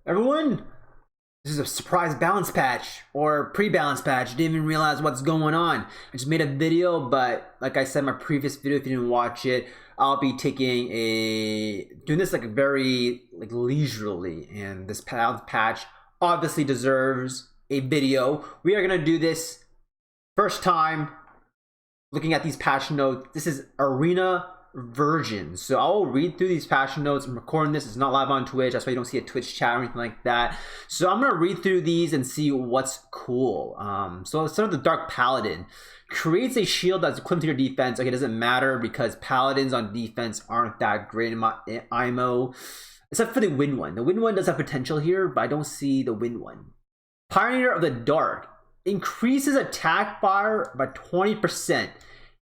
Everyone, this is a surprise balance patch or pre-balance patch. Didn't even realize what's going on. I just made a video, but like I said in my previous video, if you didn't watch it, I'll be doing this like very leisurely, and this balance patch obviously deserves a video. We are gonna do this first time looking at these patch notes. This is arena version, so I'll read through these patch notes. I'm recording this, it's not live on Twitch, that's why you don't see a Twitch chat or anything like that. So I'm gonna read through these and see what's cool. So let's start with the Dark Paladin. Creates a shield that's equivalent to your defense. Okay, it doesn't matter because paladins on defense aren't that great in my IMO, except for the wind one. The wind one does have potential here, but I don't see the wind one. Pioneer of the Dark increases attack bar by 20%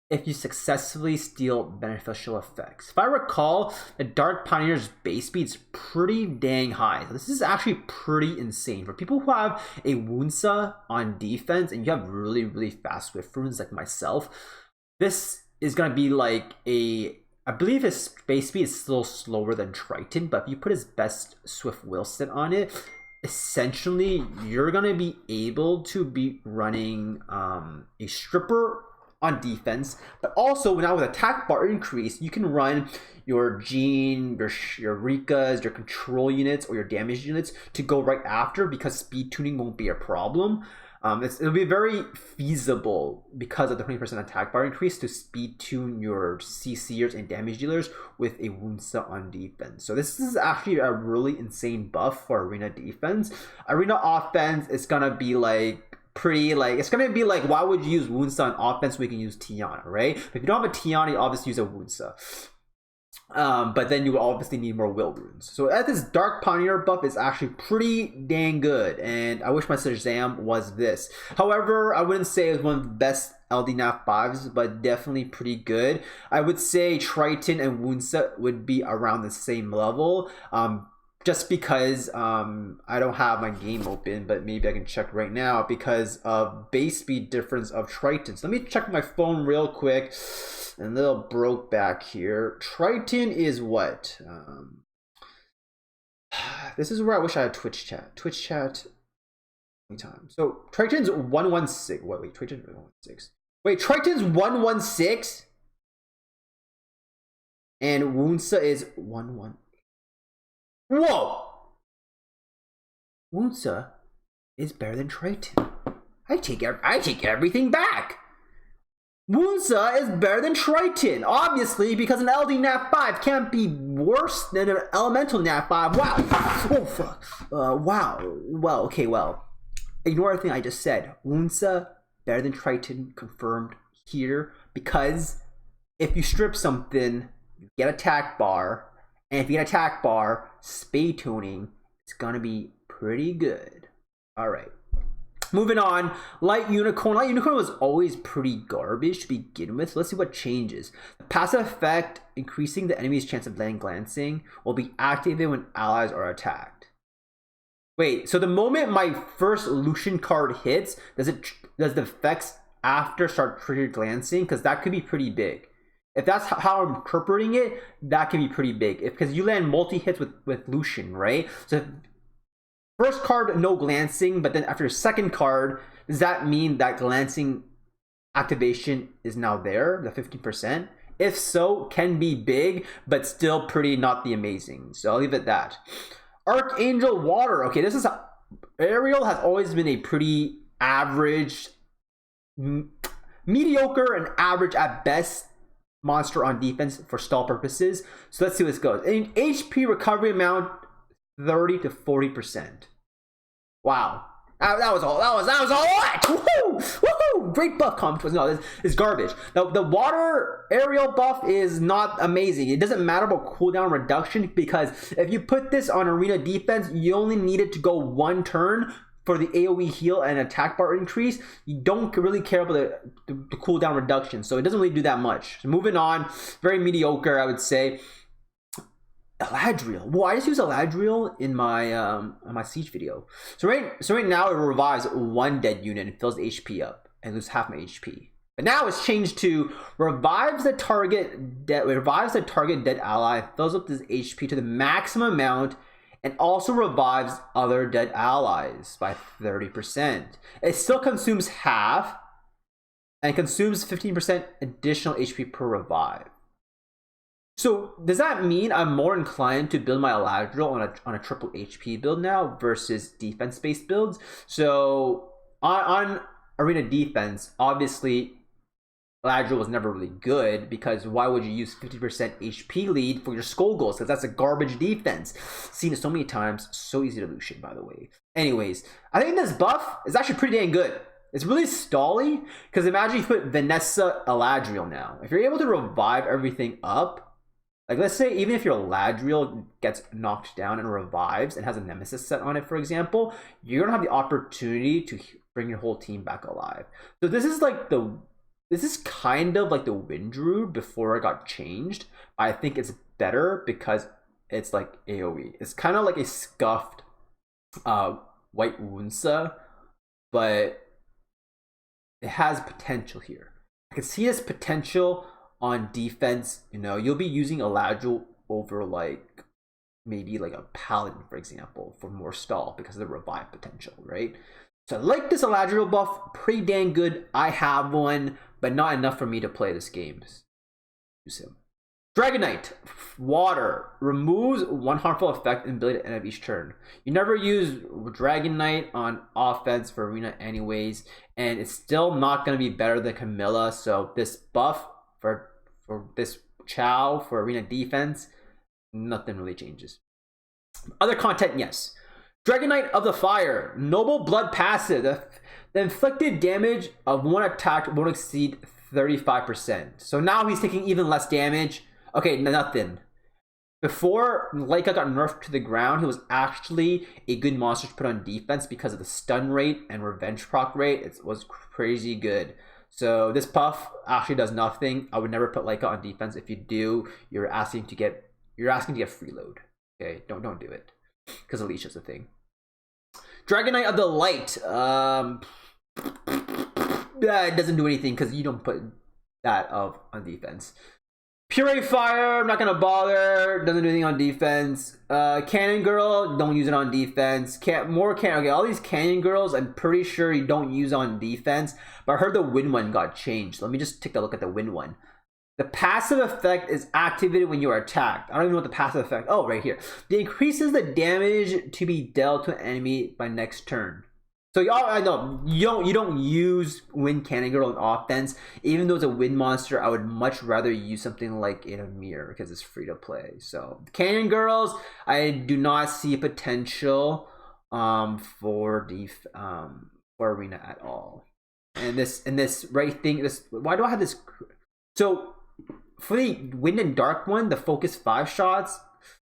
if you successfully steal beneficial effects. If I recall, the Dark Pioneer's base speed is pretty dang high. So this is actually pretty insane. For people who have a WOONSA on defense and you have really fast Swift runes like myself, this is going to be like I believe his base speed is still slower than Triton, but if you put his best Swift Wilson on it, essentially you're going to be able to be running a stripper on defense, but also now with attack bar increase, you can run your Jean, your Rikas, your control units, or your damage units to go right after, because speed tuning won't be a problem. It'll be very feasible because of the 20% attack bar increase to speed tune your CCers and damage dealers with a WOONSA on defense. So this is actually a really insane buff for arena defense. Arena offense is gonna be it's gonna be like, why would you use WOONSA on offense when you can use Tiana, right? If you don't have a Tiana, you obviously use a WOONSA. But then you will obviously need more will runes. So this Dark Pioneer buff is actually pretty dang good, and I wish my Shazam was this. However, I wouldn't say it was one of the best LDNAF 5s, but definitely pretty good. I would say Triton and WOONSA would be around the same level. Just because I don't have my game open, but maybe I can check right now because of base speed difference of Triton. So let me check my phone real quick. And a little broke back here. Triton is what? This is where I wish I had Twitch chat. Twitch chat anytime. So Triton's 116. Wait, Triton's 116. Wait, Triton's 116? And WOONSA is 11. Whoa! WOONSA is better than Triton. I take everything back. WOONSA is better than Triton, obviously, because an LD Nat 5 can't be worse than an elemental Nat 5. Wow. Oh, fuck. Wow. Well, okay, well. Ignore everything I just said. WOONSA better than Triton, confirmed here, because if you strip something, you get attack bar, and if you get attack bar, speed tuning, it's gonna be pretty good. Alright. Moving on, Light Unicorn. Light Unicorn was always pretty garbage to begin with. So let's see what changes. The passive effect, increasing the enemy's chance of landing glancing, will be activated when allies are attacked. Wait, so the moment my first Lucian card hits, does the effects after start trigger glancing? Because that could be pretty big. If that's how I'm interpreting it, that can be pretty big. Because you land multi-hits with Lucian, right? So first card, no glancing, but then after second card, does that mean that glancing activation is now there, the 15%? If so, can be big, but still pretty not the amazing. So I'll leave it at that. Archangel Water. Okay, this is Ariel has always been a pretty average, mediocre and average at best monster on defense for stall purposes. So let's see what this goes. In HP recovery amount, 30 to 40%. Wow, that was a lot. Woohoo! Woohoo! Great buff comp. No, this is garbage. Now the water aerial buff is not amazing. It doesn't matter about cooldown reduction, because if you put this on arena defense, you only need it to go one turn for the AoE heal and attack bar increase. You don't really care about the cooldown reduction, so it doesn't really do that much. So moving on, very mediocre, I would say. ELADRIEL. Well, I just use ELADRIEL in my siege video. So right now it revives one dead unit and fills the HP up and loses half my HP. But now it's changed to revives the target dead ally, fills up this HP to the maximum amount, and also revives other dead allies by 30%. It still consumes half and consumes 15% additional HP per revive. So does that mean I'm more inclined to build my ELADRIEL on a triple HP build now versus defense-based builds? So on arena defense, obviously ELADRIEL was never really good, because why would you use 50% HP lead for your skull goals? Because that's a garbage defense. Seen it so many times, so easy to Lucian, by the way. Anyways, I think this buff is actually pretty dang good. It's really stally, because imagine you put Vanessa ELADRIEL now. If you're able to revive everything up, like let's say even if your ELADRIEL gets knocked down and revives and has a Nemesis set on it, for example, you're gonna have the opportunity to bring your whole team back alive. So this is like this is kind of like the Windrude before it got changed. I think it's better because it's like AoE. It's kind of like a scuffed white WOONSAS, but it has potential here. I can see this potential on defense. You know, you'll be using ELADRIEL over like maybe like a Paladin, for example, for more stall because of the revive potential, right? So I like this ELADRIEL buff, pretty dang good. I have one, but not enough for me to play this game. Use him. Dragon Knight, water, removes one harmful effect and ability at the end of each turn. You never use Dragon Knight on offense for arena anyways, and it's still not going to be better than Camilla. So this buff for this Chow for arena defense, nothing really changes. Other content, yes. Dragon Knight of the Fire, Noble Blood passive. The inflicted damage of one attack won't exceed 35%. So now he's taking even less damage. Okay, nothing. Before Leica got nerfed to the ground, he was actually a good monster to put on defense because of the stun rate and revenge proc rate. It was crazy good. So this buff actually does nothing. I would never put Leica on defense. If you do, you're asking to get freeload. Okay, don't do it, because Alicia's a thing. Dragon Knight of the Light. It doesn't do anything because you don't put that on defense. Purifier, I'm not gonna bother. Doesn't do anything on defense. Cannon Girl, don't use it on defense. Okay, all these Cannon Girls, I'm pretty sure you don't use on defense. But I heard the Wind one got changed. Let me just take a look at the Wind one. The passive effect is activated when you are attacked. I don't even know what the passive effect. Oh, right here. It increases the damage to be dealt to an enemy by next turn. So y'all, I know you don't use Wind Cannon Girl on offense. Even though it's a wind monster, I would much rather use something like in a mirror because it's free to play. So Cannon Girls, I do not see potential for arena at all. And this right thing, why do I have this? So for the Wind and Dark one, the focus 5 shots,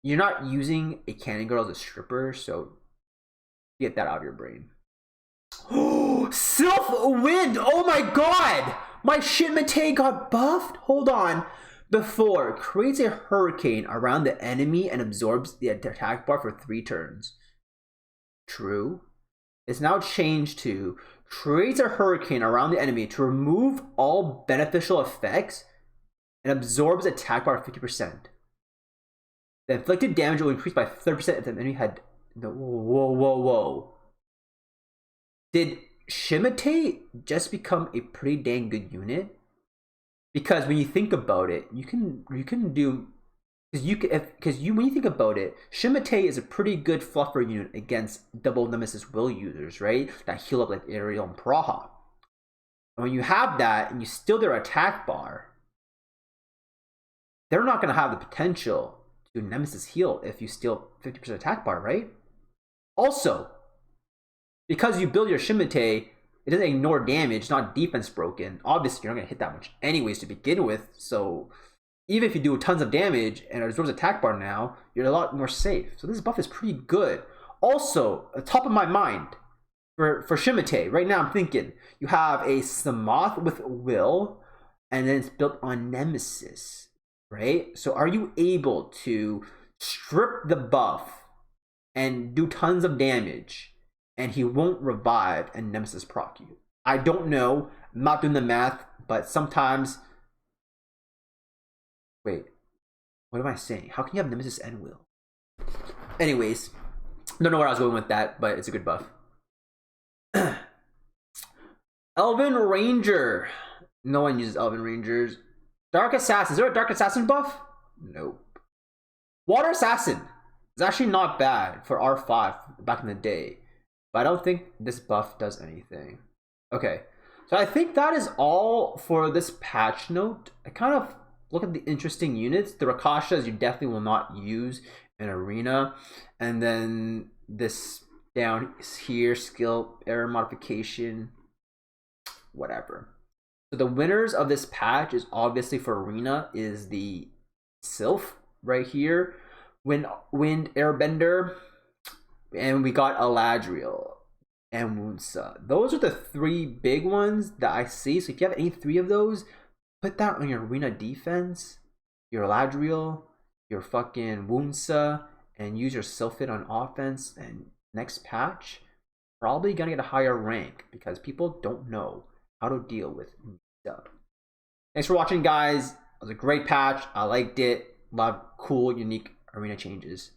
you're not using a Cannon Girl as a stripper, so get that out of your brain. Sylph Wind! Oh my god! My Shimate got buffed? Hold on. Before, creates a hurricane around the enemy and absorbs the attack bar for 3 turns. True. It's now changed to creates a hurricane around the enemy to remove all beneficial effects and absorbs attack bar 50%. The inflicted damage will increase by 30% if the enemy had... Whoa. Did Shimate just become a pretty dang good unit? Because when you think about it, you can do, when you think about it, Shimate is a pretty good fluffer unit against double Nemesis will users, right? That heal up like Ariel and Praha. And when you have that and you steal their attack bar, they're not going to have the potential to Nemesis heal if you steal 50% attack bar, right? Also, because you build your Shimate, it doesn't ignore damage, not defense broken. Obviously, you're not going to hit that much anyways to begin with. So even if you do tons of damage and it absorbs attack bar now, you're a lot more safe. So this buff is pretty good. Also, at the top of my mind, for Shimate, right now I'm thinking, you have a Samoth with Will, and then it's built on Nemesis, right? So are you able to strip the buff and do tons of damage, and he won't revive and Nemesis proc you? I don't know. I'm not doing the math, but sometimes... Wait. What am I saying? How can you have Nemesis and Will? Anyways, Don't know where I was going with that, but it's a good buff. Elven Ranger. No one uses Elven Rangers. Dark Assassin. Is there a Dark Assassin buff? Nope. Water Assassin is actually not bad for R5 back in the day, but I don't think this buff does anything. Okay, so I think that is all for this patch note. I kind of look at the interesting units. The Rakashas you definitely will not use in Arena, and then this down here, skill error modification, whatever. So the winners of this patch is obviously for Arena is the Sylph right here, Wind Airbender, and we got ELADRIEL and WOONSAS. Those are the three big ones that I see. So if you have any three of those, put that on your Arena defense, your ELADRIEL, your fucking WOONSAS, and use your Sylphid on offense. And next patch, probably gonna get a higher rank because people don't know how to deal with stuff. Thanks for watching, guys. It was a great patch. I liked it. A lot of cool, unique Arena changes.